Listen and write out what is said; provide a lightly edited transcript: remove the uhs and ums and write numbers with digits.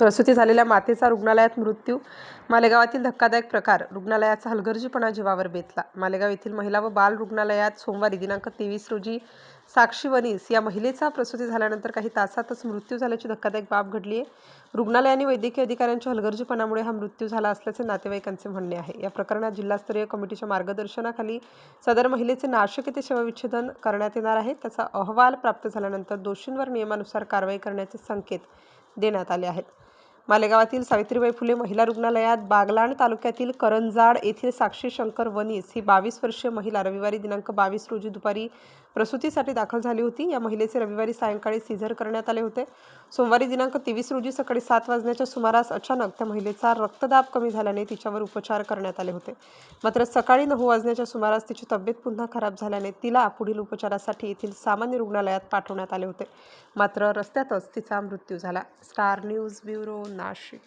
प्रसूती झालेल्या मातेचा रुग्णालयात मृत्यू. मालेगावातील धक्कादायक प्रकार. रुग्णालयाचा हलगर्जीपणा जीवावर बेतला. मालेगाव येथील महिला व बाल रुग्णालयात सोमवारी दिनांक 23 रोजी साक्षी वनीस या महिलेचा प्रसूती झाल्यानंतर काही तासातच मृत्यू झाल्याची धक्कादायक बाब घडली आहे. रुग्णालयाने वैद्यकीय अधिकाऱ्यांच्या हलगर्जीपणामुळे हा मृत्यू झाला असल्याचे नातेवाईकांचे म्हणणे आहे. या प्रकरणात जिल्हास्तरीय कमिटीच्या मार्गदर्शनाखाली सदर महिलेचे नाशक येथे शवविच्छेदन करण्यात येणार आहे. त्याचा अहवाल प्राप्त झाल्यानंतर दोषींवर नियमानुसार कारवाई करण्याचे संकेत देण्यात आले आहेत. मालेगावातील सावित्रीबाई फुले महिला रुग्णालयात बागलाण तालुक्यातील करंजाड येथील साक्षी शंकर वनीस ही 22 वर्षीय महिला रविवारी दिनांक 22 रोजी दुपारी प्रसूतीसाठी दाखल झाली होती. या महिलेचे रविवारी सायंकाळी सीझर करण्यात आले होते. सोमवारी दिनांक 23 रोजी सकाळी 7 वाजण्याच्या सुमारास अचानक त्या महिलेचा रक्तदाब कमी झाल्याने तिच्यावर उपचार करण्यात आले होते. मात्र सकाळी 9 वाजण्याच्या सुमारास तिची तब्येत पुन्हा खराब झाल्याने तिला पुढील उपचारासाठी येथील सामान्य रुग्णालयात पाठवण्यात आले होते. मात्र रस्त्यातच तिचा मृत्यू झाला. Star news bureau, Nashik.